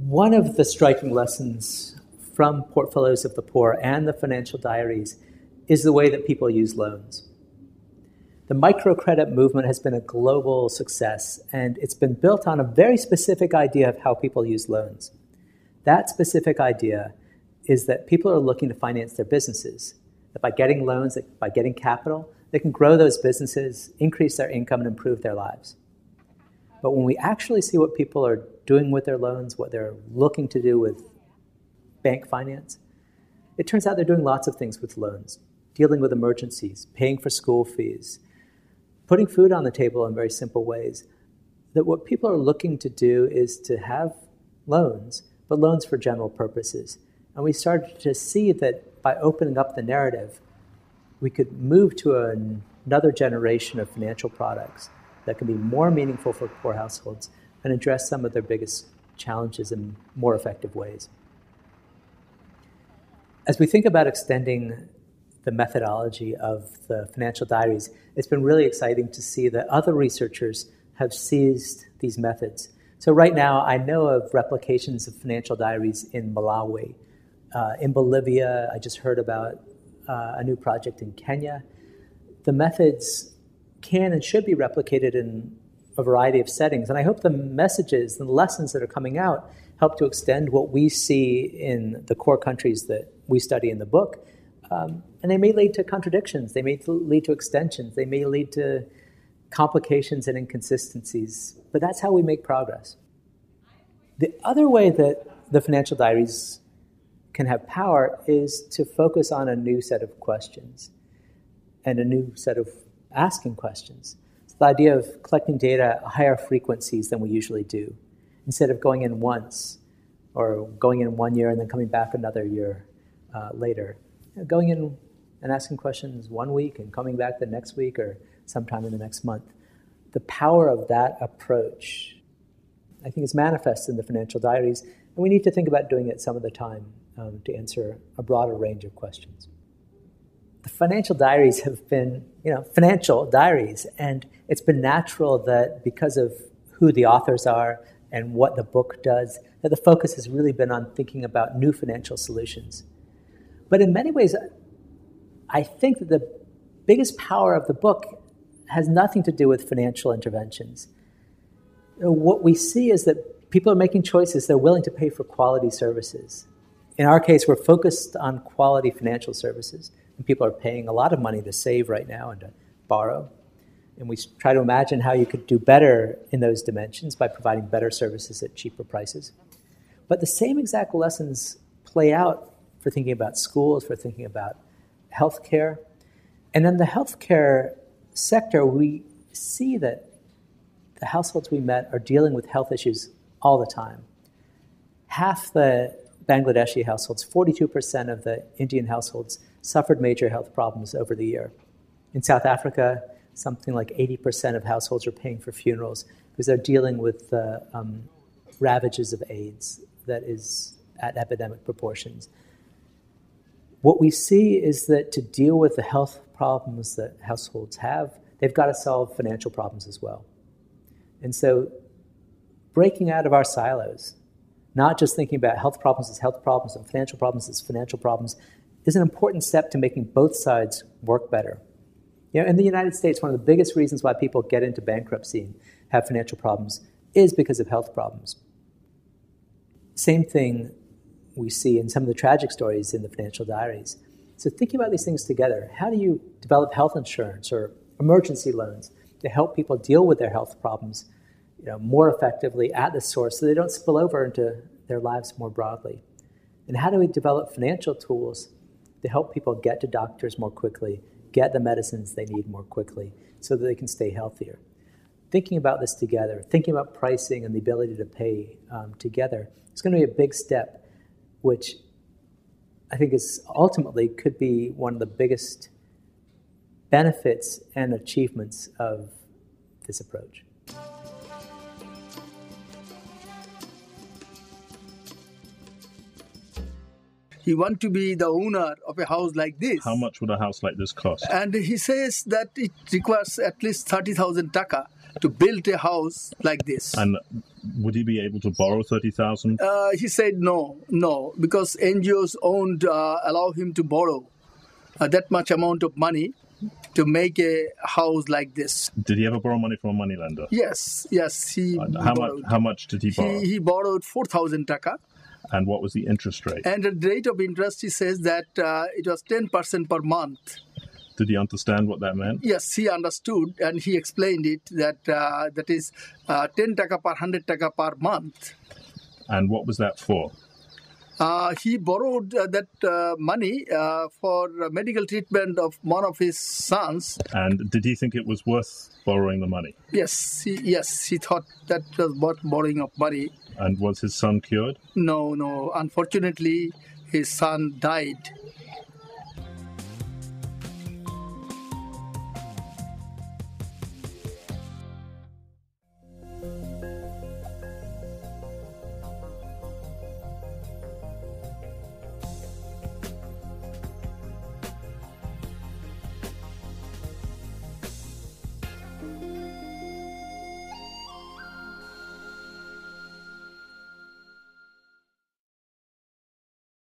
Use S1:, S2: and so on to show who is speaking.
S1: One of the striking lessons from Portfolios of the Poor and the financial diaries is the way that people use loans. The microcredit movement has been a global success, and it's been built on a very specific idea of how people use loans. That specific idea is that people are looking to finance their businesses, that by getting loans, that by getting capital, they can grow those businesses, increase their income, and improve their lives. But when we actually see what people are doing with their loans, what they're looking to do with bank finance, it turns out they're doing lots of things with loans, dealing with emergencies, paying for school fees, putting food on the table in very simple ways. That what people are looking to do is to have loans, but loans for general purposes. And we started to see that by opening up the narrative, we could move to another generation of financial products that can be more meaningful for poor households and address some of their biggest challenges in more effective ways. As we think about extending the methodology of the financial diaries, it's been really exciting to see that other researchers have seized these methods. So right now, I know of replications of financial diaries in Malawi. In Bolivia, I just heard about a new project in Kenya. The methods can and should be replicated in a variety of settings. And I hope the messages and the lessons that are coming out help to extend what we see in the core countries that we study in the book. And they may lead to contradictions. They may lead to extensions. They may lead to complications and inconsistencies. But that's how we make progress. The other way that the financial diaries can have power is to focus on a new set of questions and a new set of asking questions. It's the idea of collecting data at higher frequencies than we usually do. Instead of going in once or going in 1 year and then coming back another year later. Going in and asking questions 1 week and coming back the next week or sometime in the next month. The power of that approach, I think, is manifest in the financial diaries, and we need to think about doing it some of the time to answer a broader range of questions. The financial diaries have been, financial diaries, and it's been natural that because of who the authors are and what the book does, that the focus has really been on thinking about new financial solutions. But in many ways, I think that the biggest power of the book has nothing to do with financial interventions. What we see is that people are making choices. They're willing to pay for quality services. In our case, we're focused on quality financial services, and people are paying a lot of money to save right now and to borrow. And we try to imagine how you could do better in those dimensions by providing better services at cheaper prices. But the same exact lessons play out for thinking about schools, for thinking about healthcare. And in the healthcare sector, we see that the households we met are dealing with health issues all the time. Half the Bangladeshi households, 42% of the Indian households suffered major health problems over the year. In South Africa, something like 80% of households are paying for funerals because they're dealing with the ravages of AIDS that is at epidemic proportions. What we see is that to deal with the health problems that households have, they've got to solve financial problems as well. And so breaking out of our silos, not just thinking about health problems as health problems and financial problems as financial problems, is an important step to making both sides work better. In the United States, one of the biggest reasons why people get into bankruptcy and have financial problems is because of health problems. Same thing we see in some of the tragic stories in the financial diaries. So thinking about these things together, how do you develop health insurance or emergency loans to help people deal with their health problems more effectively at the source so they don't spill over into their lives more broadly? And how do we develop financial tools to help people get to doctors more quickly, get the medicines they need more quickly so that they can stay healthier? Thinking about this together, thinking about pricing and the ability to pay together, is going to be a big step, which I think is ultimately could be one of the biggest benefits and achievements of this approach.
S2: He wants to be the owner of a house like this.
S3: How much would a house like this cost?
S2: And he says that it requires at least 30,000 taka to build a house like this.
S3: And would he be able to borrow 30,000?
S2: He said no, because NGOs won't allow him to borrow that much amount of money to make a house like this.
S3: Did he ever borrow money from a moneylender?
S2: Yes. He borrowed.
S3: How much did he borrow?
S2: He borrowed 4,000 taka.
S3: And what was the interest rate?
S2: And the rate of interest, he says that it was 10% per month.
S3: Did he understand what that meant?
S2: Yes, he understood, and he explained it that that is 10 taka per 100 taka per month.
S3: And what was that for?
S2: He borrowed that money for medical treatment of one of his sons.
S3: And did he think it was worth borrowing the money?
S2: Yes, he thought that was worth borrowing of money.
S3: And was his son cured?
S2: No. Unfortunately, his son died.